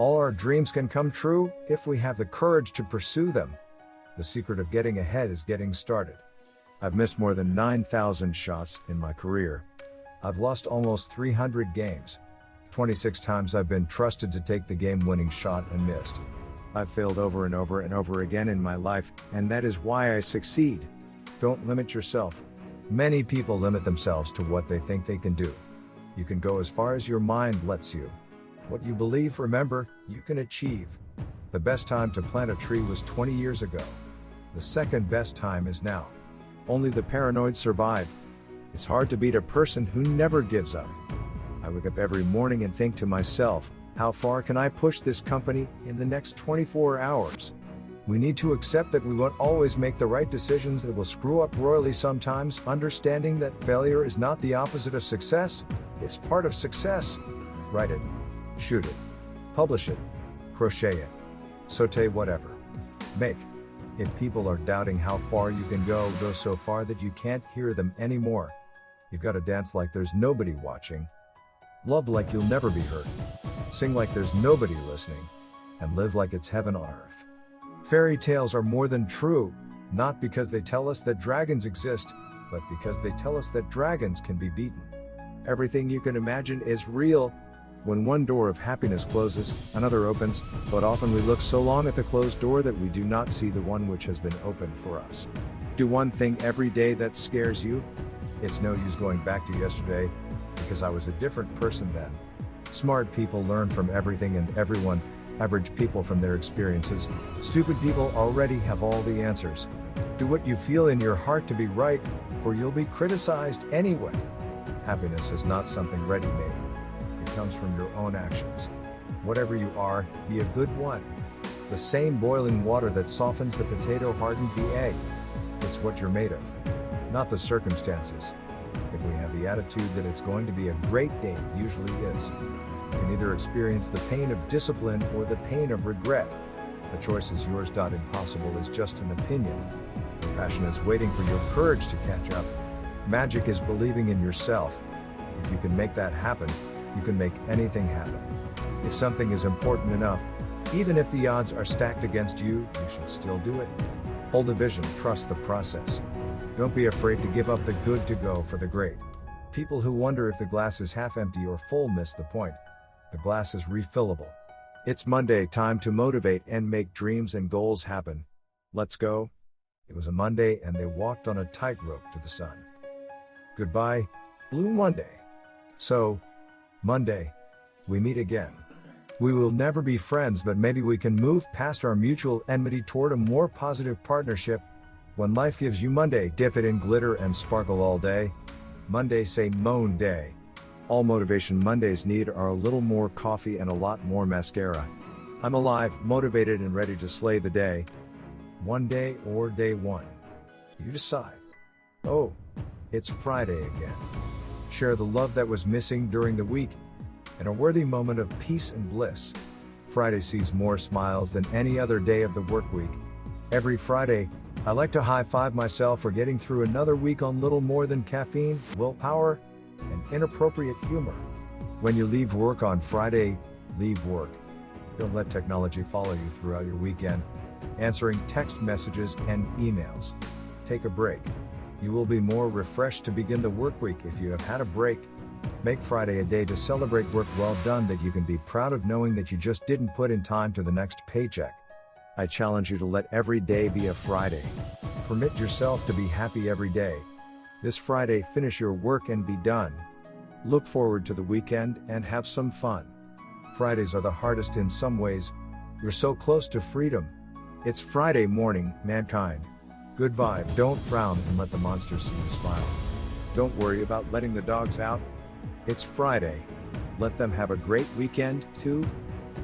All our dreams can come true if we have the courage to pursue them. The secret of getting ahead is getting started. I've missed more than 9,000 shots in my career. I've lost almost 300 games. 26 times I've been trusted to take the game-winning shot and missed. I've failed over and over and over again in my life, and that is why I succeed. Don't limit yourself. Many people limit themselves to what they think they can do. You can go as far as your mind lets you. What you believe, remember, you can achieve. The best time to plant a tree was 20 years ago. The second best time is now. Only the paranoid survive. It's hard to beat a person who never gives up. I wake up every morning and think to myself, how far can I push this company in the next 24 hours? We need to accept that we won't always make the right decisions, that will screw up royally sometimes, understanding that failure is not the opposite of success, it's part of success. Write it, shoot it, publish it, crochet it, saute whatever. Make. If people are doubting how far you can go so far that you can't hear them anymore. You've got to dance like there's nobody watching. Love like you'll never be hurt. Sing like there's nobody listening. And live like it's heaven on earth. Fairy tales are more than true, not because they tell us that dragons exist, but because they tell us that dragons can be beaten. Everything you can imagine is real. When one door of happiness closes, another opens, but often we look so long at the closed door that we do not see the one which has been opened for us. Do one thing every day that scares you. It's no use going back to yesterday, because I was a different person then. Smart people learn from everything and everyone, average people from their experiences. Stupid people already have all the answers. Do what you feel in your heart to be right, for you'll be criticized anyway. Happiness is not something ready-made. It comes from your own actions. Whatever you are, be a good one. The same boiling water that softens the potato hardens the egg. It's what you're made of, not the circumstances. If we have the attitude that it's going to be a great day, it usually is. You can either experience the pain of discipline or the pain of regret. The choice is yours. Impossible is just an opinion. Passion is waiting for your courage to catch up. Magic is believing in yourself. If you can make that happen, you can make anything happen. If something is important enough, even if the odds are stacked against you, you should still do it. Hold a vision, trust the process. Don't be afraid to give up the good to go for the great. People who wonder if the glass is half empty or full miss the point. The glass is refillable. It's Monday, time to motivate and make dreams and goals happen. Let's go. It was a Monday and they walked on a tightrope to the sun. Goodbye, Blue Monday. So, Monday, we meet again. We will never be friends, but maybe we can move past our mutual enmity toward a more positive partnership. When life gives you Monday, dip it in glitter and sparkle all day. Monday, say moan day. All motivation Mondays need are a little more coffee and a lot more mascara. I'm alive, motivated and ready to slay the day. One day or day one. You decide. Oh, it's Friday again. Share the love that was missing during the week, and a worthy moment of peace and bliss. Friday sees more smiles than any other day of the work week. Every Friday, I like to high-five myself for getting through another week on little more than caffeine, willpower, and inappropriate humor. When you leave work on Friday, leave work. Don't let technology follow you throughout your weekend, answering text messages and emails. Take a break. You will be more refreshed to begin the work week if you have had a break. Make Friday a day to celebrate work well done that you can be proud of, knowing that you just didn't put in time to the next paycheck. I challenge you to let every day be a Friday. Permit yourself to be happy every day. This Friday, finish your work and be done. Look forward to the weekend and have some fun. Fridays are the hardest in some ways. You're so close to freedom. It's Friday morning, mankind. Good vibe, don't frown and let the monsters see you smile. Don't worry about letting the dogs out. It's Friday. Let them have a great weekend, too.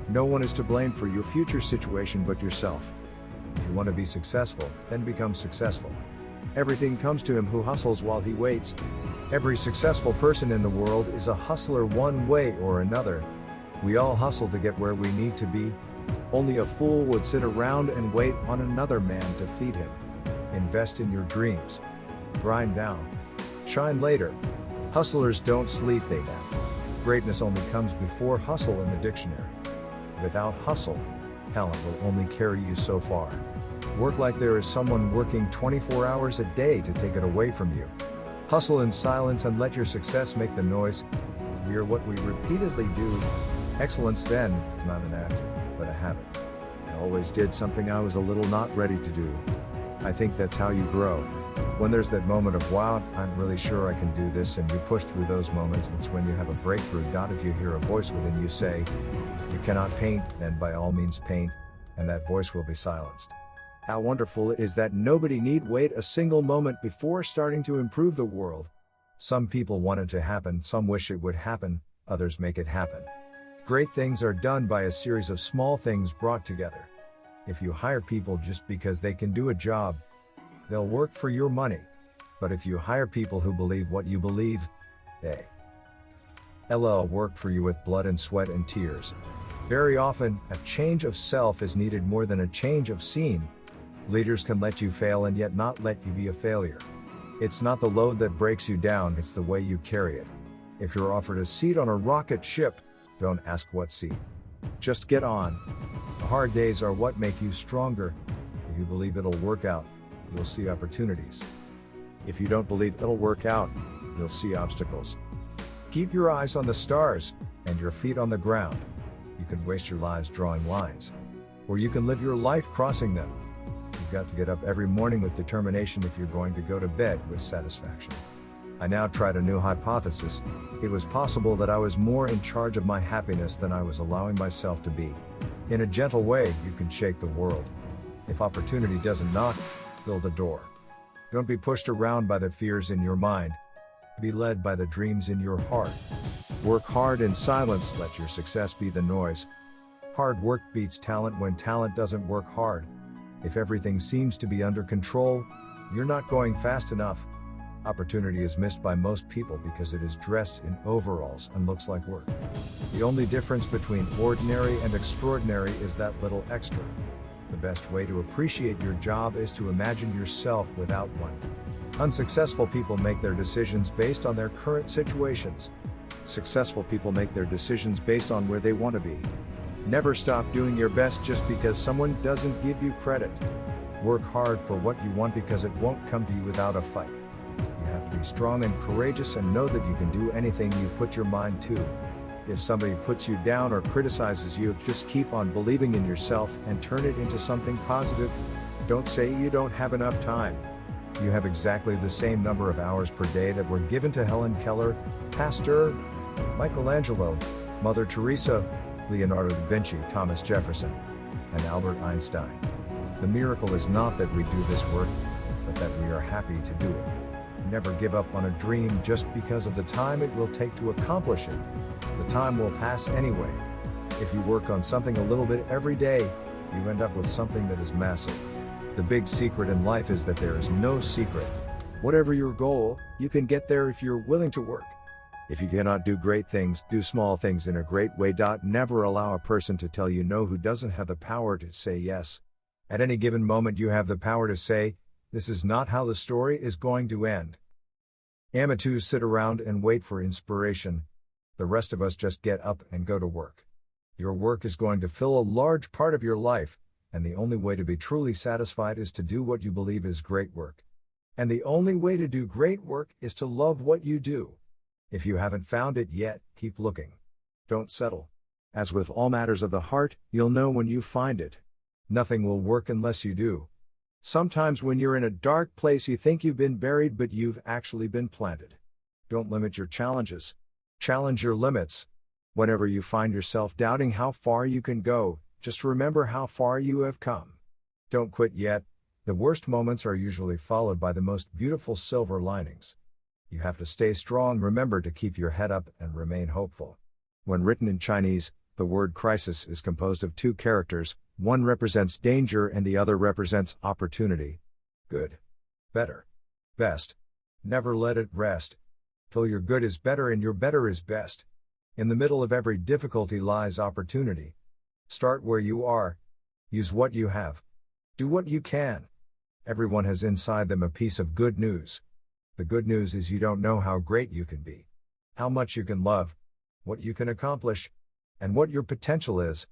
No one is to blame for your future situation but yourself. If you want to be successful, then become successful. Everything comes to him who hustles while he waits. Every successful person in the world is a hustler one way or another. We all hustle to get where we need to be. Only a fool would sit around and wait on another man to feed him. Invest in your dreams. Grind down. Shine later. Hustlers don't sleep, they nap. Greatness only comes before hustle in the dictionary. Without hustle, talent will only carry you so far. Work like there is someone working 24 hours a day to take it away from you. Hustle in silence and let your success make the noise. We are what we repeatedly do. Excellence then is not an act, but a habit. I always did something I was a little not ready to do. I think that's how you grow. When there's that moment of wow, I'm really sure I can do this, and you push through those moments, that's when you have a breakthrough. If you hear a voice within you say, you cannot paint, then by all means paint, and that voice will be silenced. How wonderful it is that nobody need wait a single moment before starting to improve the world. Some people want it to happen, some wish it would happen, others make it happen. Great things are done by a series of small things brought together. If you hire people just because they can do a job, they'll work for your money. But if you hire people who believe what you believe, they'll work for you with blood and sweat and tears. Very often, a change of self is needed more than a change of scene. Leaders can let you fail and yet not let you be a failure. It's not the load that breaks you down, it's the way you carry it. If you're offered a seat on a rocket ship, don't ask what seat. Just get on. The hard days are what make you stronger. If you believe it'll work out, you'll see opportunities. If you don't believe it'll work out, you'll see obstacles. Keep your eyes on the stars, and your feet on the ground. You can waste your lives drawing lines, or you can live your life crossing them. You've got to get up every morning with determination if you're going to go to bed with satisfaction. I now tried a new hypothesis. It was possible that I was more in charge of my happiness than I was allowing myself to be. In a gentle way, you can shake the world. If opportunity doesn't knock, build a door. Don't be pushed around by the fears in your mind. Be led by the dreams in your heart. Work hard in silence, let your success be the noise. Hard work beats talent when talent doesn't work hard. If everything seems to be under control, you're not going fast enough. Opportunity is missed by most people because it is dressed in overalls and looks like work. The only difference between ordinary and extraordinary is that little extra. The best way to appreciate your job is to imagine yourself without one. Unsuccessful people make their decisions based on their current situations. Successful people make their decisions based on where they want to be. Never stop doing your best just because someone doesn't give you credit. Work hard for what you want because it won't come to you without a fight. You have to be strong and courageous and know that you can do anything you put your mind to. If somebody puts you down or criticizes you, just keep on believing in yourself and turn it into something positive. Don't say you don't have enough time. You have exactly the same number of hours per day that were given to Helen Keller, Pasteur, Michelangelo, Mother Teresa, Leonardo da Vinci, Thomas Jefferson, and Albert Einstein. The miracle is not that we do this work, but that we are happy to do it. Never give up on a dream just because of the time it will take to accomplish it. The time will pass anyway. If you work on something a little bit every day, you end up with something that is massive. The big secret in life is that there is no secret. Whatever your goal, you can get there if you're willing to work. If you cannot do great things, do small things in a great way. Never allow a person to tell you no who doesn't have the power to say yes. At any given moment you have the power to say, this is not how the story is going to end. Amateurs sit around and wait for inspiration. The rest of us just get up and go to work. Your work is going to fill a large part of your life, and the only way to be truly satisfied is to do what you believe is great work. And the only way to do great work is to love what you do. If you haven't found it yet, keep looking. Don't settle. As with all matters of the heart, you'll know when you find it. Nothing will work unless you do. Sometimes when you're in a dark place you think you've been buried, but you've actually been planted. Don't limit your challenges. Challenge your limits. Whenever you find yourself doubting how far you can go, just remember how far you have come. Don't quit yet. The worst moments are usually followed by the most beautiful silver linings. You have to stay strong. Remember to keep your head up and remain hopeful. When written in Chinese, the word crisis is composed of two characters. One represents danger and the other represents opportunity. Good, better, best. Never let it rest. Till your good is better and your better is best. In the middle of every difficulty lies opportunity. Start where you are. Use what you have. Do what you can. Everyone has inside them a piece of good news. The good news is you don't know how great you can be, how much you can love, what you can accomplish, and what your potential is.